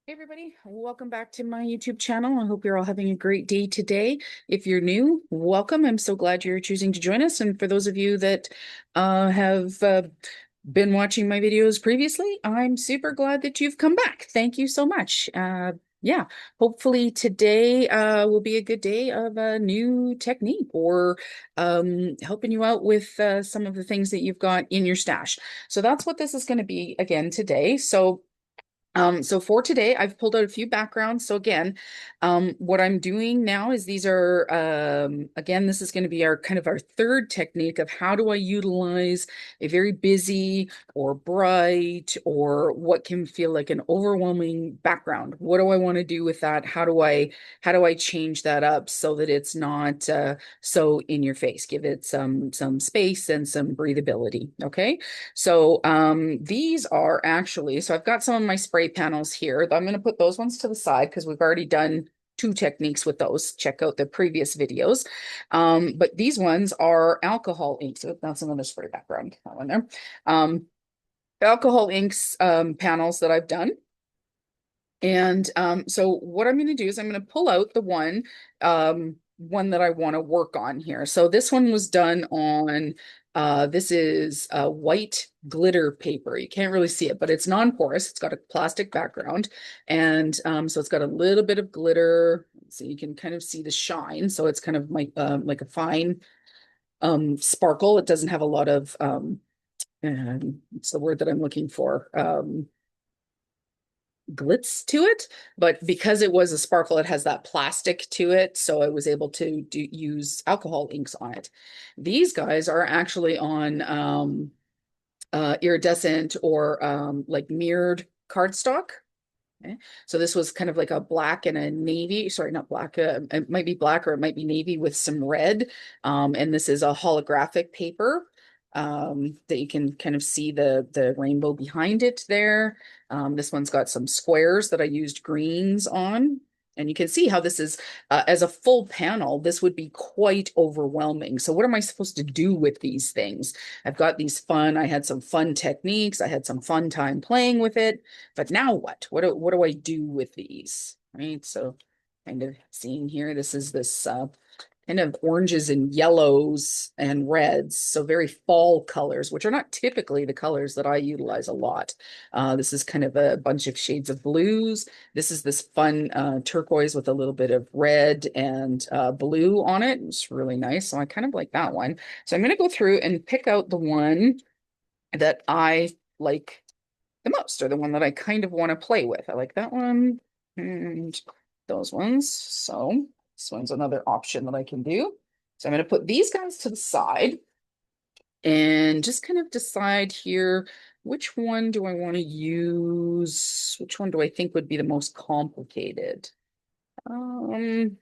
Hey everybody, welcome back to my YouTube channel. I hope you're all having a great day today. If you're new, welcome. I'm so glad you're choosing to join us. And for those of you that have been watching my videos previously, I'm super glad that you've come back. Thank you so much. Yeah, hopefully today will be a good day of a new technique or helping you out with some of the things that you've got in your stash. So that's what this is going to be again today. So for today, I've pulled out a few backgrounds. So again, what I'm doing now is these are, again, this is going to be our kind of our third technique of how do I utilize a very busy or bright or what can feel like an overwhelming background. What do I want to do with that? How do I change that up so that it's not so in your face? Give it some space and some breathability. Okay. So these are actually, so I've got some of my spray panels here. I'm going to put those ones to the side because we've already done two techniques with those. Check out the previous videos. But these ones are alcohol inks. So that's another spray background. That one there. Alcohol inks panels that I've done. And so what I'm going to do is I'm going to pull out the one that I want to work on here. So this one was done on this is white glitter paper. You can't really see it, but it's non-porous. It's got a plastic background. And so it's got a little bit of glitter. So you can kind of see the shine. So it's kind of like a fine sparkle. It doesn't have a lot of it's the word that I'm looking for. Glitz to it, but because it was a sparkle, it has that plastic to it, so I was able to use alcohol inks on it. These guys are actually on iridescent or like mirrored cardstock. Okay. So this was kind of like a black and a navy, sorry, not black, it might be black or it might be navy with some red. And this is a holographic paper that you can kind of see the rainbow behind it there. This one's got some squares that I used greens on. And you can see how this is, as a full panel, this would be quite overwhelming. So what am I supposed to do with these things? I've got these fun, I had some fun techniques. I had some fun time playing with it. But now what? What do I do with these? Right. So kind of seeing here, this is this kind of oranges and yellows and reds. So very fall colors, which are not typically the colors that I utilize a lot. This is kind of a bunch of shades of blues. This is this fun turquoise with a little bit of red and blue on it. It's really nice. So I kind of like that one. So I'm going to go through and pick out the one that I like the most, or the one that I kind of want to play with. I like that one and those ones. So this one's another option that I can do. So I'm going to put these guys to the side and just kind of decide here, which one do I want to use? Which one do I think would be the most complicated? Um,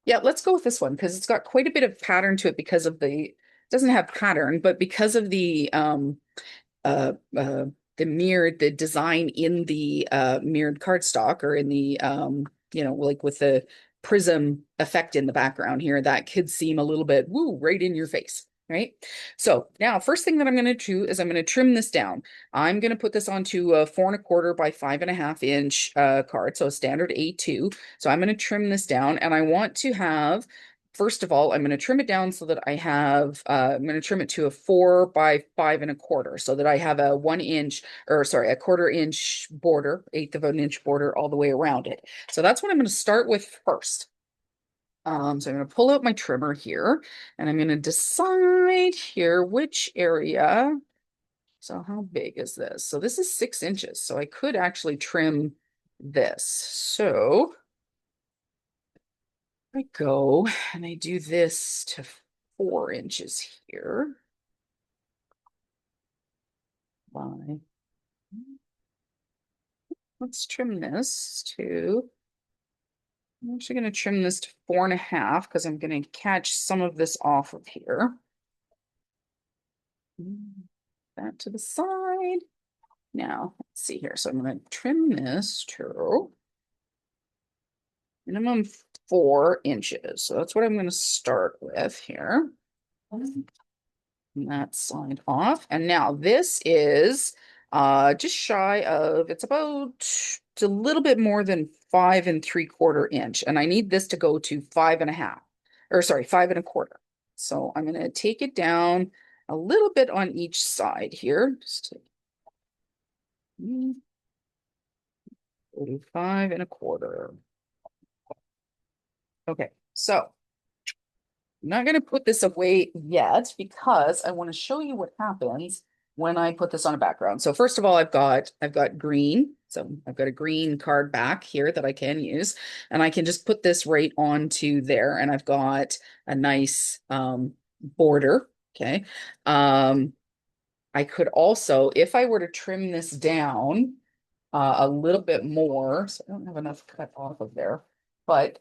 yeah, let's go with this one because it's got quite a bit of pattern to it because of it doesn't have pattern, but because of uh, uh, the design in the mirrored cardstock or in the like with the prism effect in the background here, that could seem a little bit woo right in your face. Right. So now, first thing that I'm going to do is I'm going to trim this down. I'm going to put this onto a 4 1/4 by 5.5 inch card, so a standard A2. So I'm going to trim this down, and I want to have first of all, I'm going to trim it down so that I have, I'm going to trim it to a 4 by 5 1/4 so that I have a 1 inch, or sorry, a 1/4 inch border, eighth of an inch border all the way around it. So that's what I'm going to start with first. So I'm going to pull out my trimmer here and I'm going to decide here which area. So how big is this? So this is 6 inches. So I could actually trim this. So I go and I do this to 4 inches here. Bye. Let's trim this to, I'm actually going to trim this to 4.5 because I'm going to catch some of this off of here. That to the side. Now, let's see here. So I'm going to trim this to minimum 4 inches. So that's what I'm going to start with here. And that side off. And now this is just shy of, it's about a little bit more than 5 3/4 inch. And I need this to go to 5 1/2, or sorry, 5 1/4. So I'm going to take it down a little bit on each side here. Just go to 5 1/4. Okay, so I'm not going to put this away yet because I want to show you what happens when I put this on a background. So first of all, I've got green. So I've got a green card back here that I can use, and I can just put this right onto there, and I've got a nice border. Okay. I could also, if I were to trim this down a little bit more, so I don't have enough cut off of there, but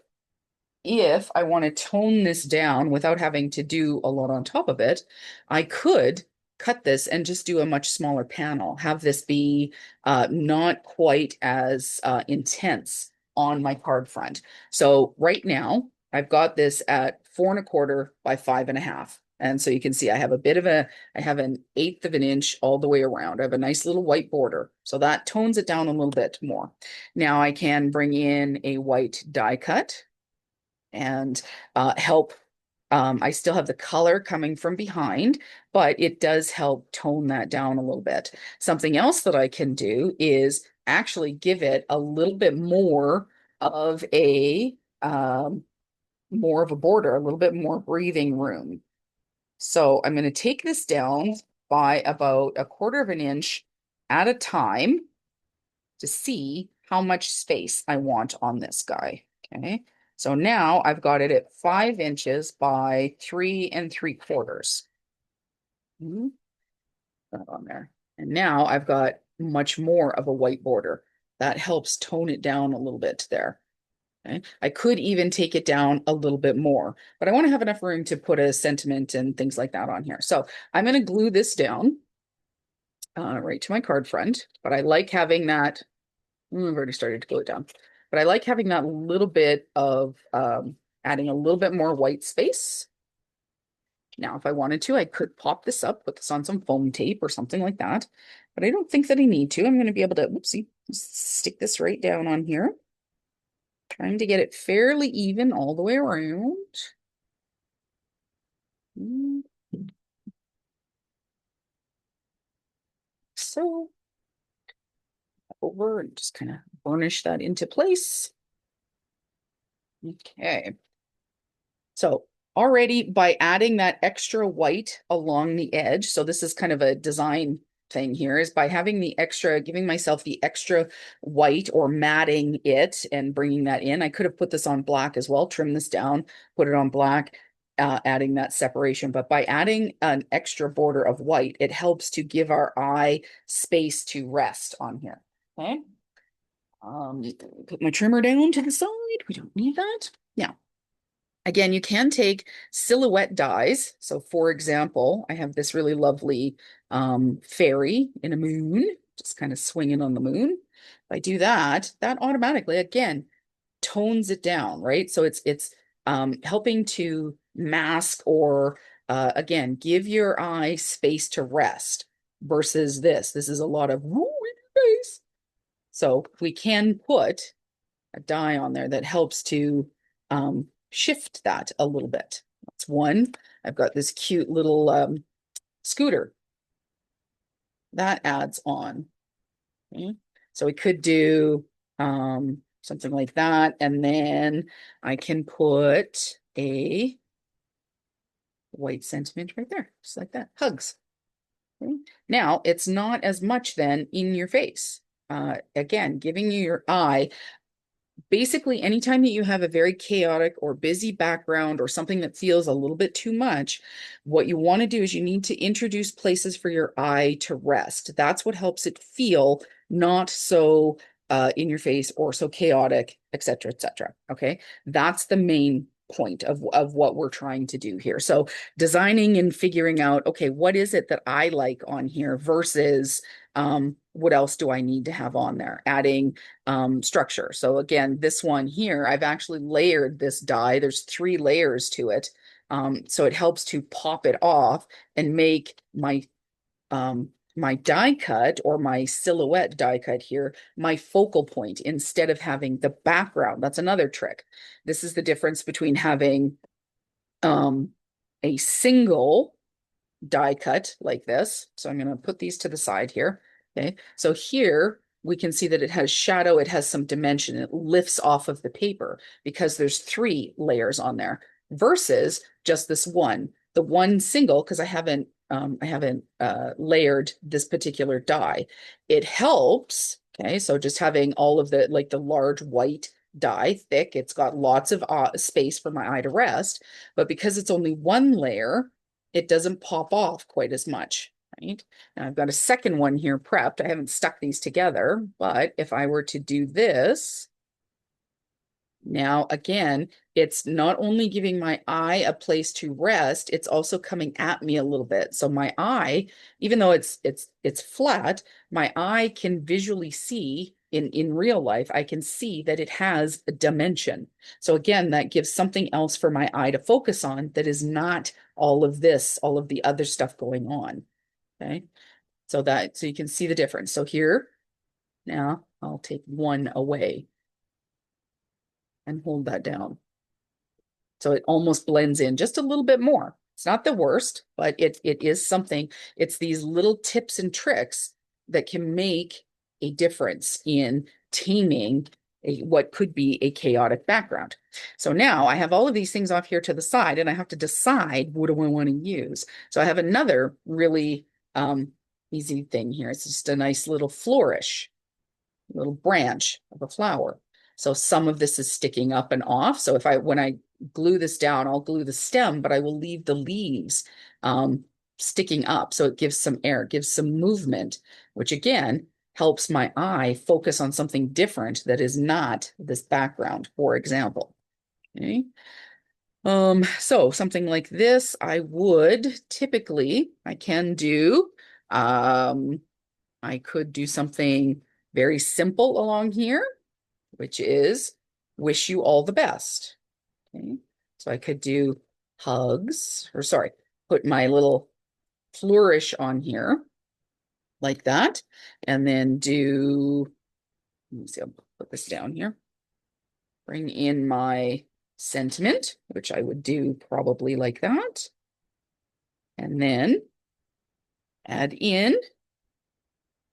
if I want to tone this down without having to do a lot on top of it, I could cut this and just do a much smaller panel, have this be not quite as intense on my card front. So right now, I've got this at 4 1/4 by 5 1/2. And so you can see I have I have an 1/8 of an inch all the way around. I have a nice little white border. So that tones it down a little bit more. Now I can bring in a white die cut and help. I still have the color coming from behind, but it does help tone that down a little bit. Something else that I can do is actually give it a little bit of a more of a border, a little bit more breathing room. So I'm going to take this down by about 1/4 of an inch at a time to see how much space I want on this guy. Okay. So now I've got it at 5 inches by 3 3/4. That on there. And now I've got much more of a white border. That helps tone it down a little bit there. Okay. I could even take it down a little bit more, but I want to have enough room to put a sentiment and things like that on here. So I'm going to glue this down right to my card front, but I like having that. I've already started to glue it down, but I like having that little bit of adding a little bit more white space. Now, if I wanted to, I could pop this up, put this on some foam tape or something like that, but I don't think that I need to. I'm going to be able to, whoopsie, stick this right down on here. Trying to get it fairly even all the way around. So, over and just kind of burnish that into place. Okay. So already by adding that extra white along the edge, so this is kind of a design thing here, is by having the extra, giving myself the extra white or matting it and bringing that in. I could have put this on black as well, trim this down, put it on black, adding that separation. But by adding an extra border of white, it helps to give our eye space to rest on here. Okay. Put my trimmer down to the side. We don't need that. Now, again, you can take silhouette dies. So for example, I have this really lovely fairy in a moon, just kind of swinging on the moon. If I do that, that automatically, again, tones it down, right? So it's helping to mask or, again, give your eye space to rest versus this. This is a lot of woo in your face. So we can put a die on there that helps to shift that a little bit. That's one. I've got this cute little scooter that adds on. Okay. So we could do something like that. And then I can put a white sentiment right there, just like that. Hugs. Okay. Now it's not as much then in your face. Again, giving you your eye basically anytime that you have a very chaotic or busy background or something that feels a little bit too much, what you want to do is you need to introduce places for your eye to rest. That's what helps it feel not so in your face or so chaotic, etc., etc. Okay, that's the main point of what we're trying to do here. So designing and figuring out, okay, what is it that I like on here versus what else do I need to have on there? Adding structure. So again, this one here, I've actually layered this die. There's 3 layers to it. So it helps to pop it off and make my my die cut or my silhouette die cut here, my focal point instead of having the background. That's another trick. This is the difference between having a single die cut like this. So I'm going to put these to the side here. Okay. So here we can see that it has shadow. It has some dimension. It lifts off of the paper because there's 3 layers on there versus just this one. The one single, because I haven't layered this particular die. It helps. Okay. So just having all of the, like the large white die, thick, it's got lots of space for my eye to rest. But because it's only one layer, it doesn't pop off quite as much, right? Now I've got a second one here prepped. I haven't stuck these together, but if I were to do this, now again, it's not only giving my eye a place to rest, it's also coming at me a little bit. So my eye, even though it's flat, my eye can visually see in real life, I can see that it has a dimension. So again, that gives something else for my eye to focus on that is not all of this, all of the other stuff going on. Okay. So you can see the difference. So here, now I'll take one away and hold that down. So it almost blends in just a little bit more. It's not the worst, but it is something. It's these little tips and tricks that can make a difference in taming what could be a chaotic background. So now I have all of these things off here to the side, and I have to decide what do I want to use. So I have another really easy thing here. It's just a nice little flourish, little branch of a flower. So some of this is sticking up and off. So when I glue this down, I'll glue the stem, but I will leave the leaves sticking up. So it gives some air, gives some movement, which again helps my eye focus on something different that is not this background, for example. Okay. So something like this, I can do, I could do something very simple along here, which is wish you all the best. Okay. So I could do hugs, or sorry, put my little flourish on here like that. And then let me see, I'll put this down here. Bring in my sentiment, which I would do probably like that. And then add in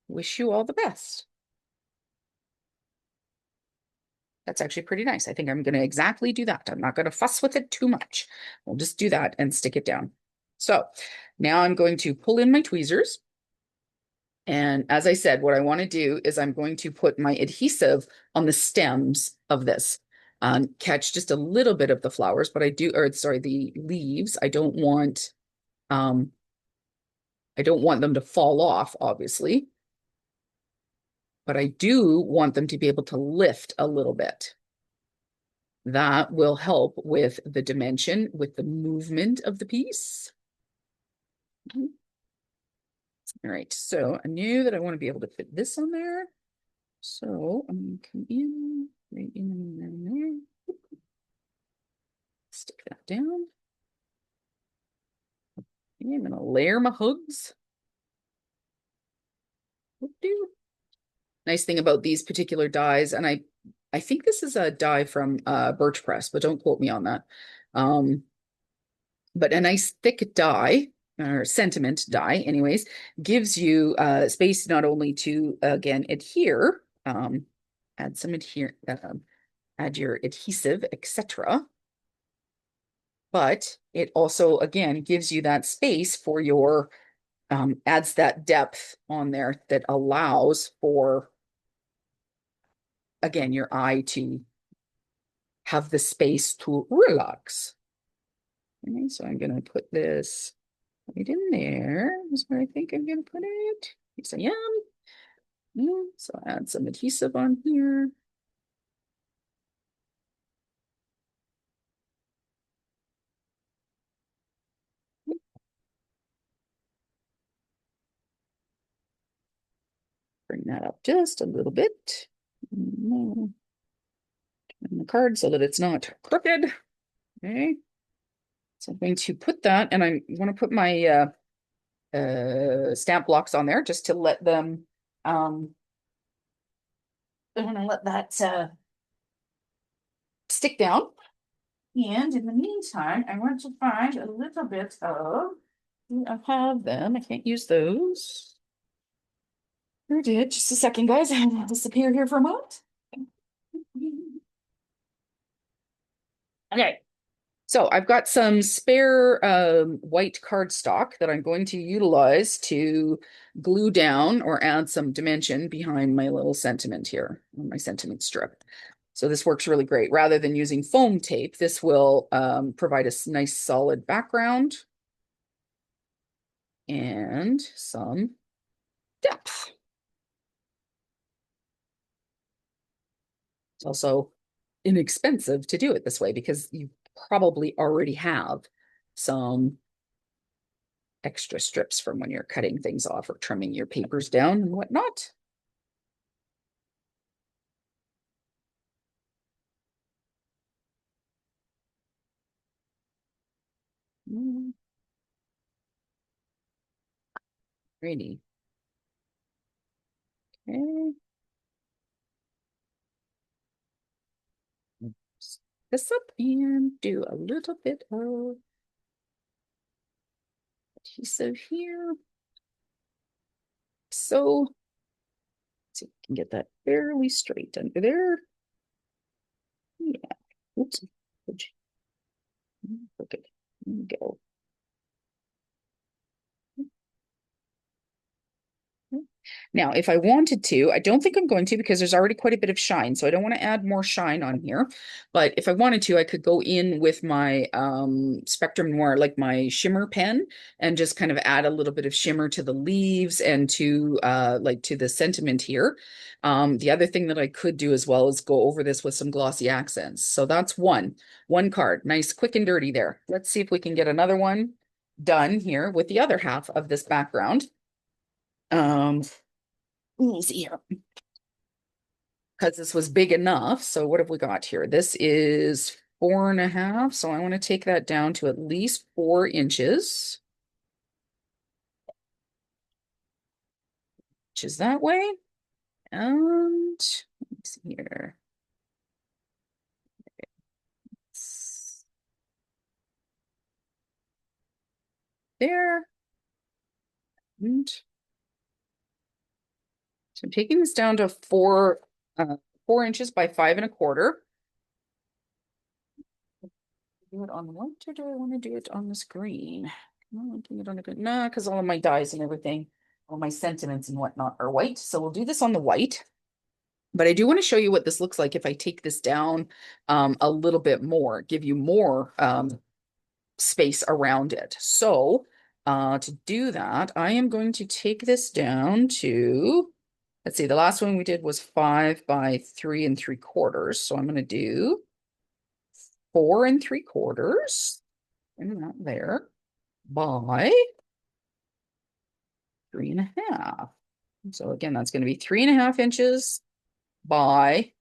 wish you all the best. That's actually pretty nice. I think I'm going to exactly do that. I'm not going to fuss with it too much. We'll just do that and stick it down. So now I'm going to pull in my tweezers. And as I said, what I want to do is I'm going to put my adhesive on the stems of this. Catch just a little bit of the flowers, but the leaves. I don't want them to fall off, obviously. But I do want them to be able to lift a little bit. That will help with the dimension, with the movement of the piece. All right, so I knew that I want to be able to fit this on there. So I'm going to come in, right in there. Stick that down. Okay, I'm going to layer my hugs. Nice thing about these particular dies, and I think this is a die from Birch Press, but don't quote me on that. But a nice thick die, or sentiment die anyways, gives you space not only to, again, adhere, add some add your adhesive, etc. But it also, again, gives you that space for your, adds that depth on there that allows for, again, your eye to have the space to relax. Okay, so I'm going to put this right in there. Is where I think I'm going to put it. Yes, I am. Yeah, so add some adhesive on here. Bring that up just a little bit. Turn the card so that it's not crooked. Okay. So I'm going to put that, and I want to put my stamp blocks on there just to let them, I'm gonna let that stick down. And in the meantime, I want to find a little bit of, I have them, I can't use those. Here did, just a second, guys, I'm gonna disappear here for a moment. Okay, so I've got some spare white cardstock that I'm going to utilize to glue down or add some dimension behind my little sentiment here, my sentiment strip. So this works really great. Rather than using foam tape, this will provide a nice solid background and some depth. It's also inexpensive to do it this way because you probably already have some extra strips from when you're cutting things off or trimming your papers down and whatnot. Ready. Okay. This up and do a little bit of adhesive here. So, see if we can get that fairly straight under there. Yeah. Oops. Okay. There we go. Now, if I wanted to, I don't think I'm going to because there's already quite a bit of shine, so I don't want to add more shine on here. But if I wanted to, I could go in with my Spectrum Noir, like my shimmer pen, and just kind of add a little bit of shimmer to the leaves and to like to the sentiment here. The other thing that I could do as well is go over this with some glossy accents. So that's one card, nice, quick and dirty there. Let's see if we can get another one done here with the other half of this background. Easy here because this was big enough. So what have we got here? This is 4.5. So I want to take that down to at least 4 inches. Which is that way. And let me see here. There. And so I'm taking this down to 4 inches by 5.25. Do it on white or do I want to do it on this green? No, do it on a good. No, because all of my dyes and everything, all my sentiments and whatnot are white. So we'll do this on the white. But I do want to show you what this looks like if I take this down a little bit more, give you more space around it. So to do that, I am going to take this down to, let's see, the last one we did was 5 by 3.75. So I'm going to do 4.75 and that there by 3.5. So again, that's going to be 3.5 inches by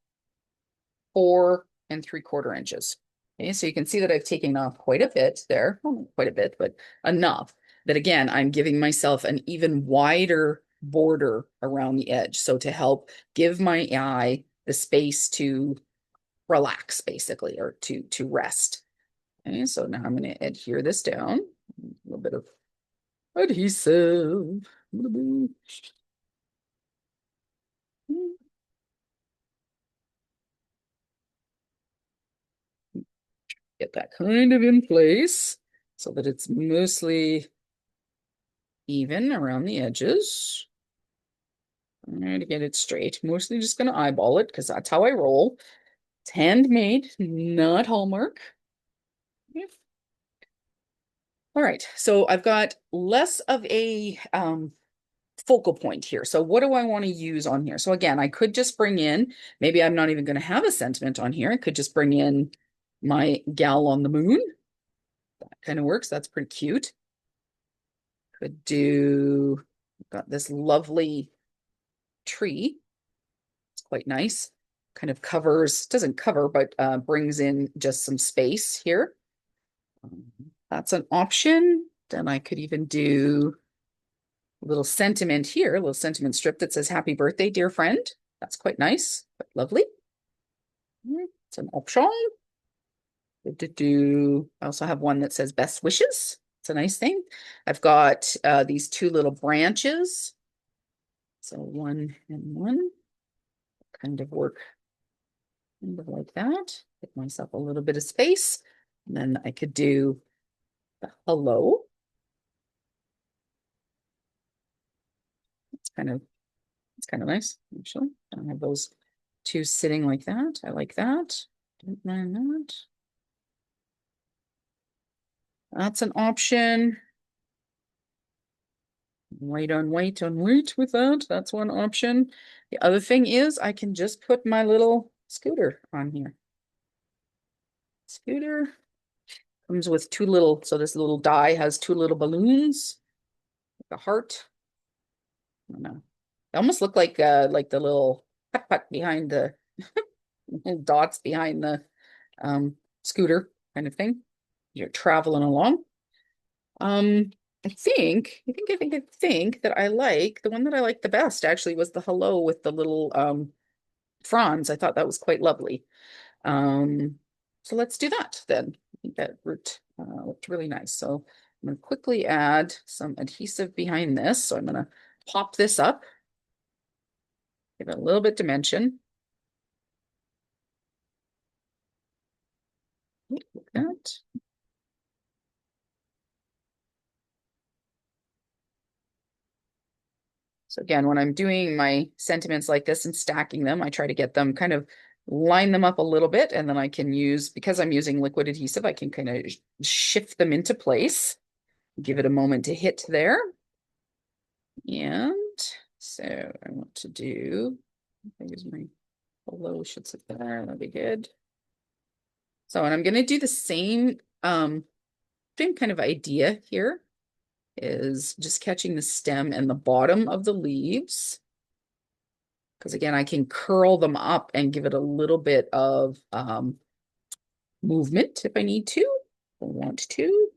4.75 inches. Okay, so you can see that I've taken off quite a bit there, well, not quite a bit, but enough that again, I'm giving myself an even wider border around the edge. So to help give my eye the space to relax, basically, or to rest. Okay, so now I'm going to adhere this down. A little bit of adhesive. Get that kind of in place so that it's mostly even around the edges. I'm going to get it straight. Mostly just going to eyeball it because that's how I roll. It's handmade, not Hallmark. Yeah. All right, so I've got less of a focal point here. So what do I want to use on here? So again, I could just bring in, maybe I'm not even going to have a sentiment on here. I could just bring in my gal on the moon. That kind of works. That's pretty cute. Could do, got this lovely tree. It's quite nice. Kind of covers, doesn't cover, but brings in just some space here. That's an option. Then I could even do little sentiment here, a little sentiment strip that says happy birthday, dear friend. That's quite nice, quite lovely. It's an option. I also have one that says best wishes. It's a nice thing. I've got these two little branches. So one and one kind of work kind of like that. Give myself a little bit of space. And then I could do the hello. It's kind of nice, actually. I don't have those two sitting like that. I like that. Don't mind that. That's an option. White on white on white with that. That's one option. The other thing is I can just put my little scooter on here. Scooter comes with two little, so this little die has two little balloons, like a heart. I don't know. They almost look like the little putt behind the dots behind the scooter kind of thing. You're traveling along. I think that I like the one that I liked the best actually was the hello with the little fronds. I thought that was quite lovely. So let's do that then. I think that looked really nice. So I'm going to quickly add some adhesive behind this. So I'm going to pop this up, give it a little bit dimension. Like that. So again, when I'm doing my sentiments like this and stacking them, I try to get them kind of line them up a little bit, and then I can use, because I'm using liquid adhesive, I can kind of shift them into place, give it a moment to hit there. And so I want to do, I use my hello should sit there, that'd be good. So, and I'm going to do the same kind of idea here, is just catching the stem and the bottom of the leaves. Because again, I can curl them up and give it a little bit of movement if I need to, I want to.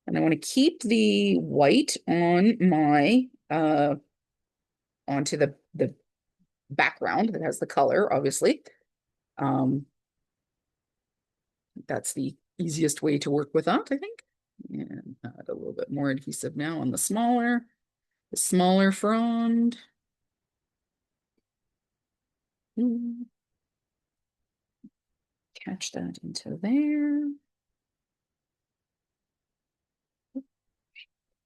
And I want to keep the white on my onto the background that has the color, obviously. That's the easiest way to work with that, I think. And add a little bit more adhesive now on the smaller frond. Catch that into there.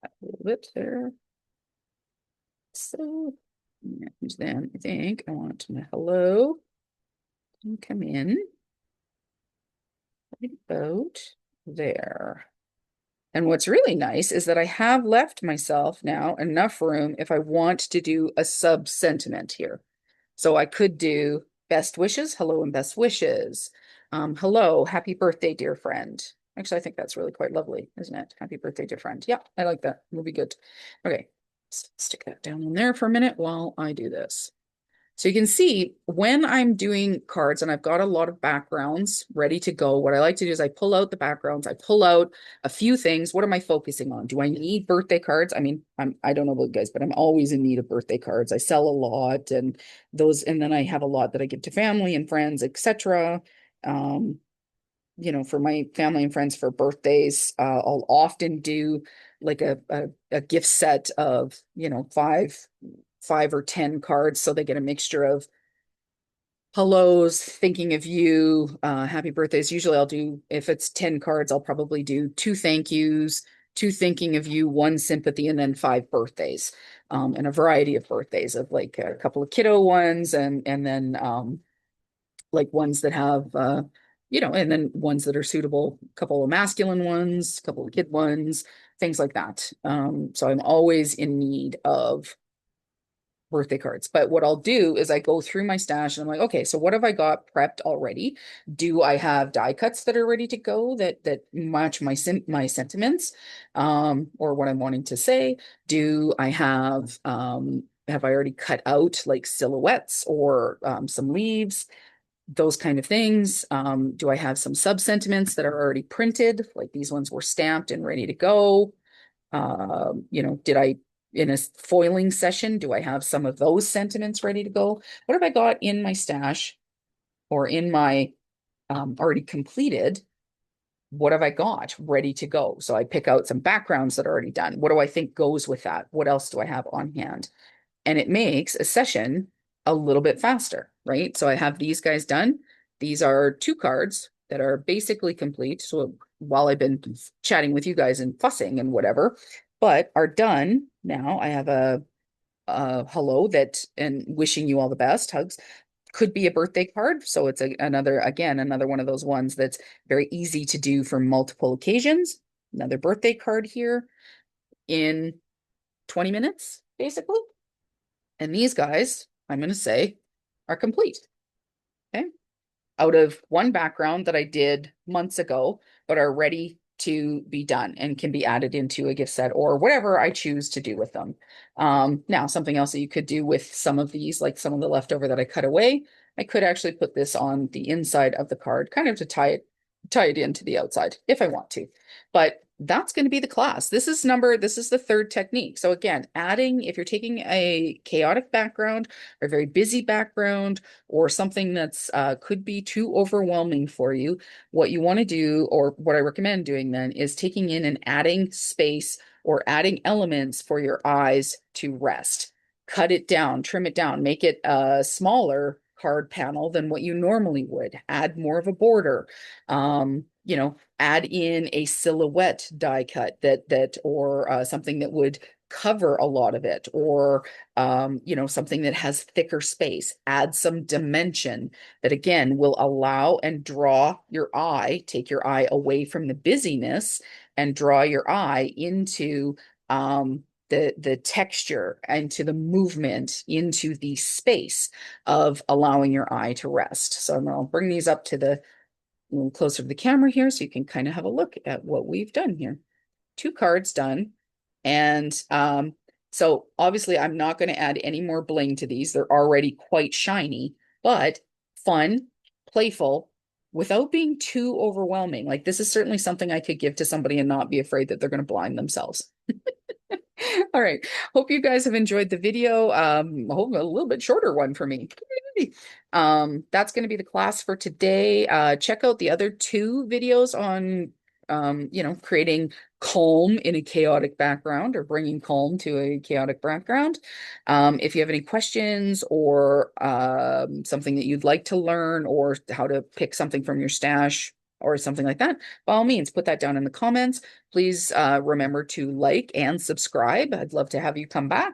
A little bit there. So, and then I think I want my hello to come in about there. And what's really nice is that I have left myself now enough room if I want to do a sub sentiment here. So I could do best wishes, hello and best wishes. Hello, happy birthday, dear friend. Actually, I think that's really quite lovely, isn't it? Happy birthday, dear friend. Yeah, I like that. Will be good. Okay, stick that down in there for a minute while I do this. So you can see when I'm doing cards and I've got a lot of backgrounds ready to go, what I like to do is I pull out the backgrounds, I pull out a few things. What am I focusing on? Do I need birthday cards? I mean, I don't know about you guys, but I'm always in need of birthday cards. I sell a lot and then I have a lot that I give to family and friends, etc. For my family and friends for birthdays, I'll often do like a gift set of, five or 10 cards. So they get a mixture of hellos, thinking of you, happy birthdays. Usually I'll do, if it's 10 cards, I'll probably do 2 thank yous, 2 thinking of you, 1 sympathy, and then 5 birthdays. And a variety of birthdays of like a couple of kiddo ones and then like ones that have and then ones that are suitable, a couple of masculine ones, a couple of kid ones, things like that. So I'm always in need of birthday cards. But what I'll do is I go through my stash and I'm like, okay, so what have I got prepped already? Do I have die cuts that are ready to go that match my sentiments or what I'm wanting to say? Do I have I already cut out like silhouettes or some leaves? Those kind of things. Do I have some sub sentiments that are already printed? Like these ones were stamped and ready to go. Did I in a foiling session, do I have some of those sentiments ready to go? What have I got in my stash or in my already completed? What have I got ready to go? So I pick out some backgrounds that are already done. What do I think goes with that? What else do I have on hand? And it makes a session a little bit faster, right? So I have these guys done. These are 2 cards that are basically complete. So while I've been chatting with you guys and fussing and whatever, but are done now. I have a hello that and wishing you all the best, hugs. Could be a birthday card. So it's another one of those ones that's very easy to do for multiple occasions. Another birthday card here in 20 minutes, basically. And these guys, I'm going to say, are complete. Okay. Out of one background that I did months ago, but are ready to be done and can be added into a gift set or whatever I choose to do with them. Now, something else that you could do with some of these, like some of the leftover that I cut away, I could actually put this on the inside of the card, kind of to tie it into the outside if I want to. But that's going to be the class. This is the third technique. So again, adding, if you're taking a chaotic background or a very busy background or something that's could be too overwhelming for you, what you want to do, or what I recommend doing then, is taking in and adding space or adding elements for your eyes to rest. Cut it down, trim it down, make it a smaller card panel than what you normally would. Add more of a border. Add in a silhouette die cut that or something that would cover a lot of it, or something that has thicker space. Add some dimension that again will allow and draw your eye, take your eye away from the busyness and draw your eye into the texture, into the movement, into the space of allowing your eye to rest. So I'm going to bring these up to the a little closer to the camera here so you can kind of have a look at what we've done here. 2 cards done. And so obviously I'm not going to add any more bling to these. They're already quite shiny, but fun, playful, without being too overwhelming. Like this is certainly something I could give to somebody and not be afraid that they're going to blind themselves. All right. Hope you guys have enjoyed the video. Hope a little bit shorter one for me. That's going to be the class for today. Check out the other 2 videos on, creating calm in a chaotic background or bringing calm to a chaotic background. If you have any questions or something that you'd like to learn or how to pick something from your stash or something like that, by all means, put that down in the comments. Please remember to like and subscribe. I'd love to have you come back.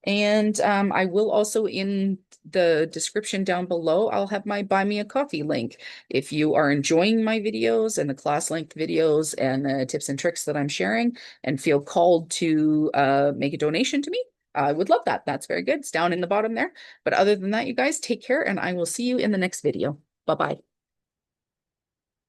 And I will also, in the description down below, I'll have my Buy Me a Coffee link. If you are enjoying my videos and the class length videos and the tips and tricks that I'm sharing and feel called to make a donation to me, I would love that. That's very good. It's down in the bottom there. But other than that, you guys take care and I will see you in the next video. Bye-bye.